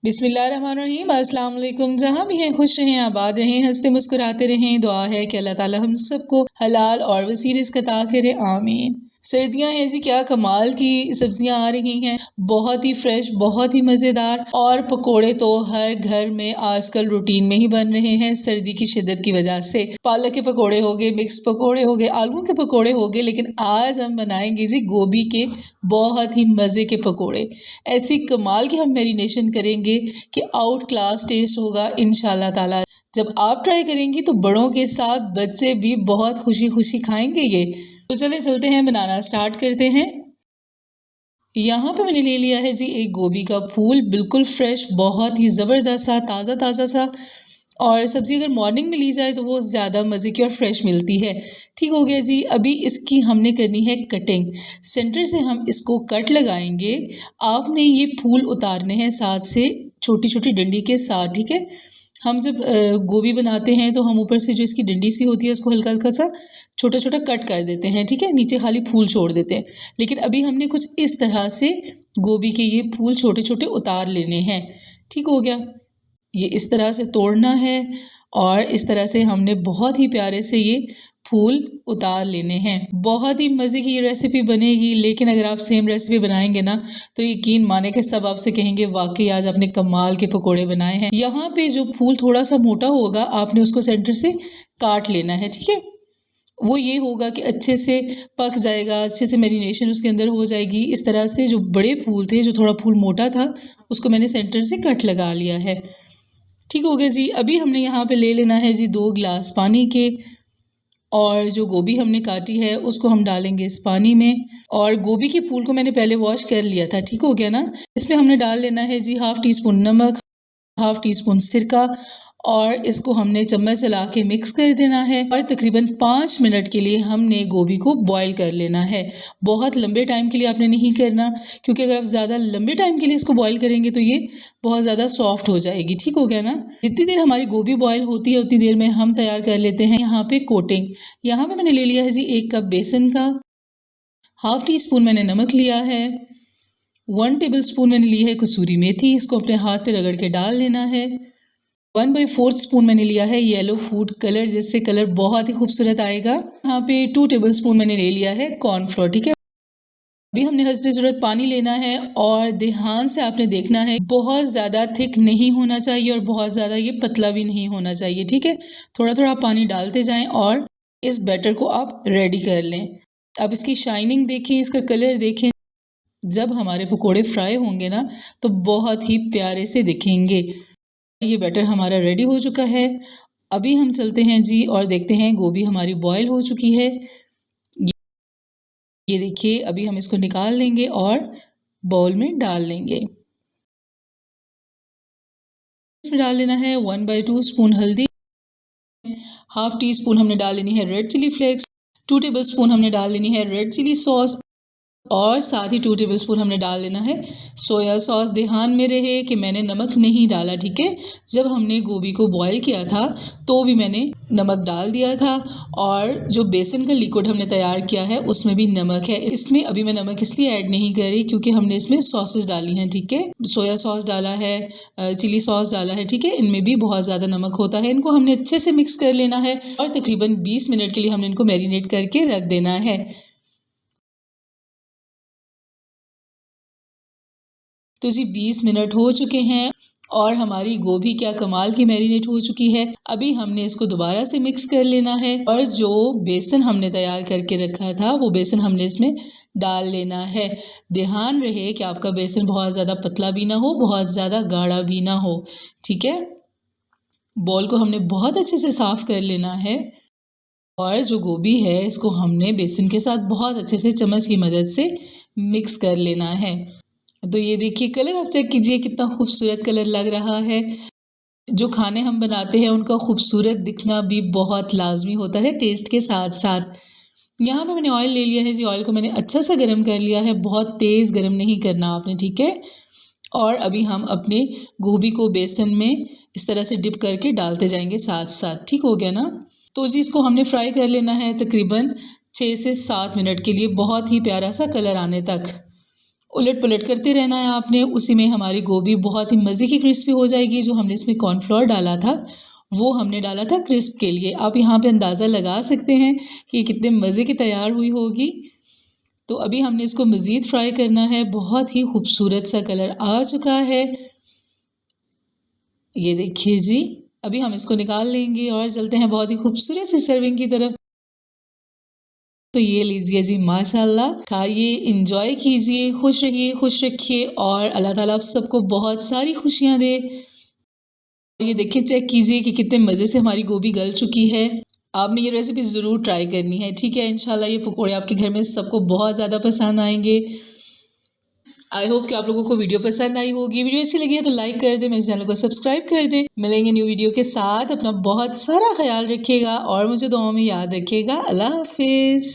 बिस्मिल्लाहिर्रहमानिर्रहीम। अस्सलाम वालेकुम। जहाँ भी हैं खुश रहें, आबाद रहें, हंसते मुस्कुराते रहें। दुआ है कि अल्लाह ताला हम सबको हलाल और वसी रिज़्क़ अता करे, आमीन। सर्दियाँ हैं जी, क्या कमाल की सब्जियाँ आ रही हैं, बहुत ही फ्रेश, बहुत ही मज़ेदार। और पकोड़े तो हर घर में आजकल रूटीन में ही बन रहे हैं सर्दी की शिद्दत की वजह से। पालक के पकोड़े हो गए, मिक्स पकोड़े हो गए, आलू के पकोड़े हो गए, लेकिन आज हम बनाएंगे जी गोभी के बहुत ही मज़े के पकोड़े। ऐसी कमाल की हम मैरिनेशन करेंगे कि आउट क्लास टेस्ट होगा इंशाल्लाह ताला। जब आप ट्राई करेंगी तो बड़ों के साथ बच्चे भी बहुत खुशी खुशी खाएंगे ये। तो चले चलते हैं, बनाना स्टार्ट करते हैं। यहाँ पे मैंने ले लिया है जी एक गोभी का फूल, बिल्कुल फ्रेश, बहुत ही ज़बरदस्त सा, ताज़ा ताज़ा सा। और सब्ज़ी अगर मॉर्निंग में ली जाए तो वो ज़्यादा मज़े की और फ्रेश मिलती है। ठीक हो गया जी। अभी इसकी हमने करनी है कटिंग। सेंटर से हम इसको कट लगाएंगे। आपने ये फूल उतारने हैं साथ से, छोटी छोटी डंडी के साथ, ठीक है। हम जब गोभी बनाते हैं तो हम ऊपर से जो इसकी डंडी सी होती है उसको हल्का हल्का सा छोटा छोटा कट कर देते हैं, ठीक है। नीचे खाली फूल छोड़ देते हैं। लेकिन अभी हमने कुछ इस तरह से गोभी के ये फूल छोटे छोटे उतार लेने हैं। ठीक हो गया। ये इस तरह से तोड़ना है और इस तरह से हमने बहुत ही प्यारे से ये फूल उतार लेने हैं। बहुत ही मज़े की ये रेसिपी बनेगी, लेकिन अगर आप सेम रेसिपी बनाएंगे ना तो यकीन माने कि सब आपसे कहेंगे वाकई आज आपने कमाल के पकोड़े बनाए हैं। यहाँ पे जो फूल थोड़ा सा मोटा होगा आपने उसको सेंटर से काट लेना है, ठीक है। वो ये होगा कि अच्छे से पक जाएगा, अच्छे से मैरिनेशन उसके अंदर हो जाएगी। इस तरह से जो बड़े फूल थे, जो थोड़ा फूल मोटा था, उसको मैंने सेंटर से कट लगा लिया है। ठीक हो गया जी। अभी हमने यहाँ पे ले लेना है जी 2 गिलास पानी के, और जो गोभी हमने काटी है उसको हम डालेंगे इस पानी में। और गोभी के फूल को मैंने पहले वॉश कर लिया था, ठीक हो गया ना। इसमें हमने डाल लेना है जी 1/2 टीस्पून नमक, 1/2 टीस्पून सिरका, और इसको हमने चम्मच चला के मिक्स कर देना है। और तकरीबन 5 मिनट के लिए हमने गोभी को बॉईल कर लेना है। बहुत लंबे टाइम के लिए आपने नहीं करना, क्योंकि अगर आप ज़्यादा लंबे टाइम के लिए इसको बॉईल करेंगे तो ये बहुत ज़्यादा सॉफ्ट हो जाएगी। ठीक हो गया ना। जितनी देर हमारी गोभी बॉईल होती है उतनी देर में हम तैयार कर लेते हैं यहाँ पे कोटिंग। यहाँ पे मैंने ले लिया है जी 1 कप बेसन का, 1/2 टीस्पून मैंने नमक लिया है, 1 टेबल स्पून मैंने ली है कसूरी मेथी, इसको अपने हाथ पे रगड़ के डाल लेना है। 1/4 स्पून मैंने लिया है येलो फूड कलर, जिससे कलर बहुत ही खूबसूरत आएगा। यहाँ पे 2 टेबल स्पून मैंने ले लिया है कॉर्नफ्लोर, ठीक है। अभी हमने हस्बे ज़रूरत पानी लेना है, और ध्यान से आपने देखना है, बहुत ज़्यादा थिक नहीं होना चाहिए और बहुत ज़्यादा ये पतला भी नहीं होना चाहिए, ठीक है। थोड़ा थोड़ा पानी डालते जाएं और इस बैटर को आप रेडी कर लें। अब इसकी शाइनिंग देखें, इसका कलर देखें। जब हमारे पकोड़े फ्राई होंगे ना तो बहुत ही प्यारे से दिखेंगे। ये बैटर हमारा रेडी हो चुका है। अभी हम चलते हैं जी और देखते हैं गोभी हमारी बॉयल हो चुकी है। ये देखिए, अभी हम इसको निकाल लेंगे और बाउल में डाल लेंगे। इसमें डाल लेना है 1/2 स्पून हल्दी, 1/2 टीस्पून हमने डाल लेनी है red chilli flakes, 2 tablespoon हमने डाल लेनी है रेड चिली सॉस, और साथ ही 2 टेबल स्पून हमने डाल लेना है सोया सॉस। ध्यान में रहे कि मैंने नमक नहीं डाला, ठीक है। जब हमने गोभी को बॉईल किया था तो भी मैंने नमक डाल दिया था, और जो बेसन का लिक्विड हमने तैयार किया है उसमें भी नमक है। इसमें अभी मैं नमक इसलिए ऐड नहीं करी क्योंकि हमने इसमें सॉसेस डाली हैं, ठीक है। सोया सॉस डाला है, चिली सॉस डाला है, ठीक है। इनमें भी बहुत ज़्यादा नमक होता है। इनको हमने अच्छे से मिक्स कर लेना है और तकरीबन 20 मिनट के लिए हमने इनको मैरिनेट करके रख देना है। तो जी 20 मिनट हो चुके हैं और हमारी गोभी क्या कमाल की मैरिनेट हो चुकी है। अभी हमने इसको दोबारा से मिक्स कर लेना है, और जो बेसन हमने तैयार करके रखा था वो बेसन हमने इसमें डाल लेना है। ध्यान रहे कि आपका बेसन बहुत ज़्यादा पतला भी ना हो, बहुत ज़्यादा गाढ़ा भी ना हो, ठीक है। बॉल को हमने बहुत अच्छे से साफ़ कर लेना है, और जो गोभी है इसको हमने बेसन के साथ बहुत अच्छे से चम्मच की मदद से मिक्स कर लेना है। तो ये देखिए, कलर आप चेक कीजिए कितना खूबसूरत कलर लग रहा है। जो खाने हम बनाते हैं उनका खूबसूरत दिखना भी बहुत लाजमी होता है टेस्ट के साथ साथ। यहाँ पे मैंने ऑयल ले लिया है जी। ऑयल को मैंने अच्छा सा गर्म कर लिया है, बहुत तेज़ गर्म नहीं करना आपने, ठीक है। और अभी हम अपने गोभी को बेसन में इस तरह से डिप करके डालते जाएंगे साथ साथ। ठीक हो गया ना। तो जी इसको हमने फ्राई कर लेना है तकरीबन 6 से 7 मिनट के लिए, बहुत ही प्यारा सा कलर आने तक। उलट पुलट करते रहना है आपने। उसी में हमारी गोभी बहुत ही मज़े की क्रिस्पी हो जाएगी। जो हमने इसमें कॉर्नफ्लोर डाला था वो हमने डाला था क्रिस्प के लिए। आप यहाँ पे अंदाज़ा लगा सकते हैं कि कितने मज़े की तैयार हुई होगी। तो अभी हमने इसको मज़ीद फ्राई करना है। बहुत ही खूबसूरत सा कलर आ चुका है, ये देखिए जी। अभी हम इसको निकाल लेंगे और चलते हैं बहुत ही खूबसूरत सी सर्विंग की तरफ। तो ये लीजिए जी, माशाल्लाह, खाइए, इंजॉय कीजिए, खुश रहिए, खुश रखिए और अल्लाह ताला आप सबको बहुत सारी खुशियाँ दे। ये देखिए, चेक कीजिए कि कितने मज़े से हमारी गोभी गल चुकी है। आपने ये रेसिपी ज़रूर ट्राई करनी है, ठीक है। इंशाल्लाह ये पकौड़े आपके घर में सबको बहुत ज़्यादा पसंद आएंगे। आई होप कि आप लोगों को वीडियो पसंद आई होगी। वीडियो अच्छी लगी है तो लाइक कर दें, मेरे चैनल को सब्सक्राइब कर दें। मिलेंगे न्यू वीडियो के साथ। अपना बहुत सारा ख्याल रखिएगा और मुझे दुआओं में याद रखिएगा। अल्लाह हाफिज़।